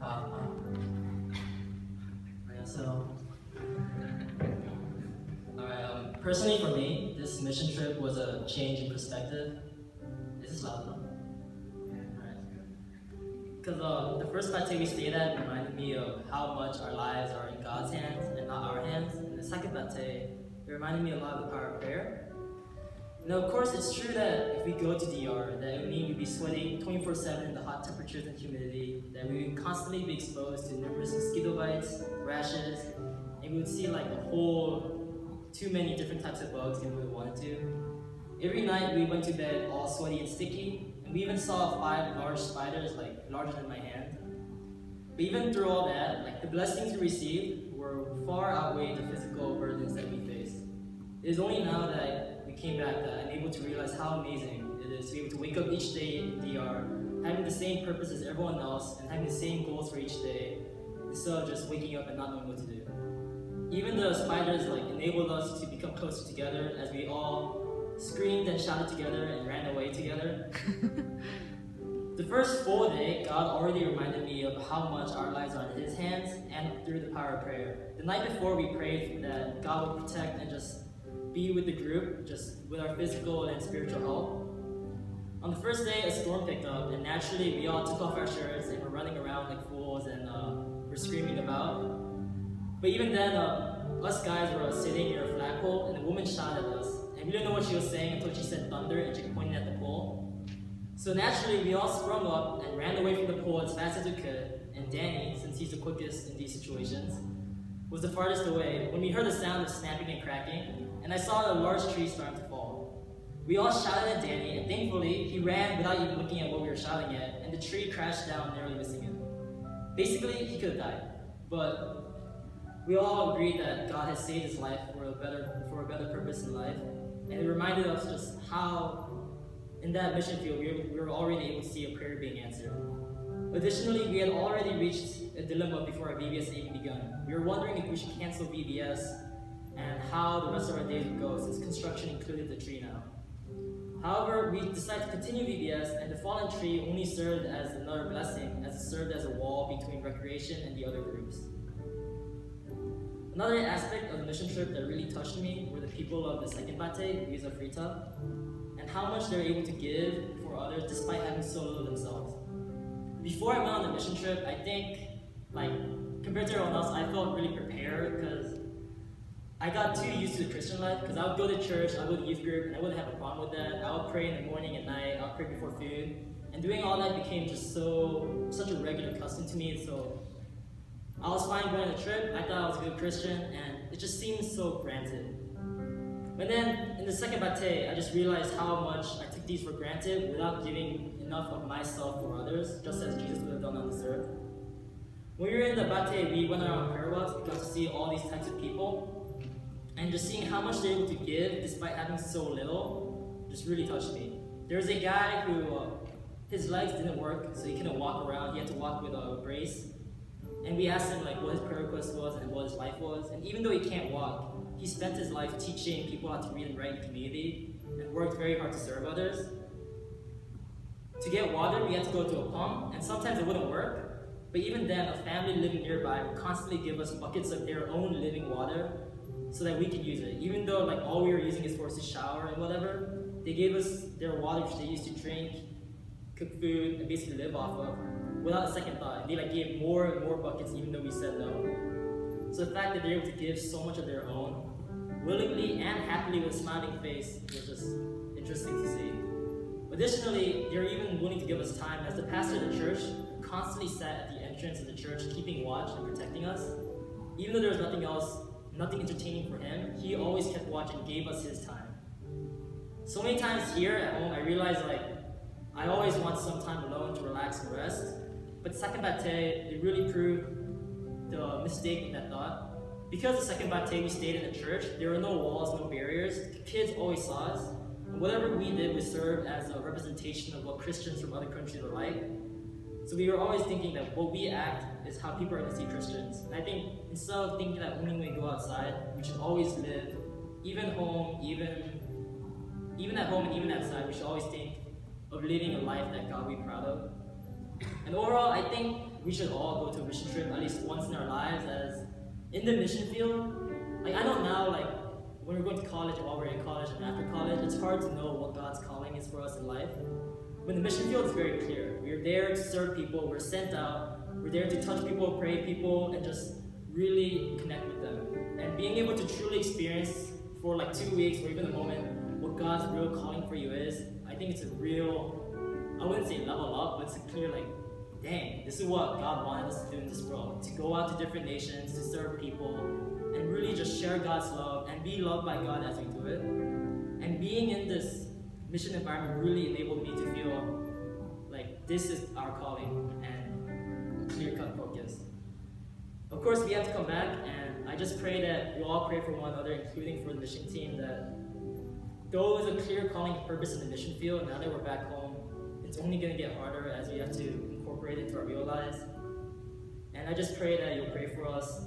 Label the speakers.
Speaker 1: Yeah, so, personally for me, this mission trip was a change in perspective. Is this loud enough? Because the first bate we stayed at reminded me of how much our lives are in God's hands and not our hands. And the second bate, it reminded me a lot of the power of prayer. Now, of course, it's true that if we go to DR, that it would mean we'd be sweating 24/7 in the hot temperatures and humidity, that we would constantly be exposed to numerous mosquito bites, rashes, and we would see like a whole too many different types of bugs than we wanted to. Every night we went to bed all sweaty and sticky, and we even saw 5 large spiders like larger than my hand. But even through all that, like the blessings we received were far outweighed the physical burdens that we faced. It is only now that we came back that I'm able to realize how amazing it is to be able to wake up each day in DR, having the same purpose as everyone else and having the same goals for each day, instead of just waking up and not knowing what to do. Even the spiders like enabled us to become closer together as we all screamed and shouted together and ran away together. The first full day, God already reminded me of how much our lives are in His hands and through the power of prayer. The night before, we prayed that God would protect and just be with the group, just with our physical and spiritual health. On the first day, a storm picked up, and naturally, we all took off our shirts and were running around like fools and were screaming about. But even then, us guys were sitting near a flagpole, and the woman shouted at us, and we didn't know what she was saying until she said thunder and she pointed at the pole. So naturally, we all sprung up and ran away from the pole as fast as we could, and Danny, since he's the quickest in these situations, was the farthest away when we heard the sound of snapping and cracking, and I saw a large tree starting to fall. We all shouted at Danny, and thankfully, he ran without even looking at what we were shouting at, and the tree crashed down, nearly missing him. Basically, he could have died, but we all agreed that God had saved his life for a better purpose in life, and it reminded us just how, in that mission field, we were already able to see a prayer being answered. Additionally, we had already reached a dilemma before our VBS had even begun. We were wondering if we should cancel VBS and how the rest of our days would go, since construction included the tree now. However, we decided to continue VBS, and the fallen tree only served as another blessing, as it served as a wall between recreation and the other groups. Another aspect of the mission trip that really touched me were the people of the second bate, Visa Frita, and how much they're able to give for others despite having so little themselves. Before I went on the mission trip, I think, like, compared to everyone else, I felt really prepared because I got too used to the Christian life, because I would go to church, I would go to youth group, and I wouldn't have a problem with that. I would pray in the morning and night, I would pray before food, and doing all that became just such a regular custom to me, and so I was fine going on the trip. I thought I was a good Christian, and it just seemed so granted. But then, in the second bate, I just realized how much I took these for granted without giving enough of myself for others, just as Jesus would have done on this earth. When we were in the bate, we went around prayer walks, we got to see all these types of people, and just seeing how much they're able to give despite having so little just really touched me. There was a guy who, his legs didn't work, so he couldn't walk around, he had to walk with a brace. And we asked him like what his prayer request was and what his life was, and even though he can't walk, he spent his life teaching people how to read and write in the community and worked very hard to serve others. To get water, we had to go to a pump, and sometimes it wouldn't work, but even then, a family living nearby would constantly give us buckets of their own living water so that we could use it. Even though like all we were using is for us to shower and whatever, they gave us their water which they used to drink, cook food, and basically live off of without a second thought. They like gave more and more buckets even though we said no. So the fact that they're able to give so much of their own, willingly and happily with a smiling face, was just interesting to see. Additionally, they're even willing to give us time, as the pastor of the church constantly sat at the entrance of the church keeping watch and protecting us. Even though there was nothing entertaining for him, he always kept watch and gave us his time. So many times here at home, I realized like, I always want some time alone to relax and rest, but second bate, it really proved the mistake in that thought. Because the second bate we stayed in the church, there were no walls, no barriers. The kids always saw us, and whatever we did would serve as a representation of what Christians from other countries are like. So we were always thinking that what we act is how people are going to see Christians. And I think instead of thinking that only when we go outside, we should always live, even at home and even outside, we should always think of living a life that God will be proud of. And overall, I think we should all go to a mission trip at least once in our lives. As in the mission field, like I know now, like when we're going to college and while we're in college and after college, it's hard to know what God's calling is for us in life. When the mission field is very clear, we're there to serve people, we're sent out, we're there to touch people, pray people, and just really connect with them. And being able to truly experience for like 2 weeks or even a moment what God's real calling for you is, I think it's a real, I wouldn't say level up, but it's a clear like, dang, this is what God wanted us to do in this world. To go out to different nations, to serve people, and really just share God's love and be loved by God as we do it. And being in this mission environment really enabled me to feel like this is our calling and clear-cut focus. Of course, we have to come back, and I just pray that you all pray for one another, including for the mission team, that though there's a clear calling and purpose in the mission field, now that we're back home, it's only going to get harder as we have to incorporate it into our real lives. And I just pray that you'll pray for us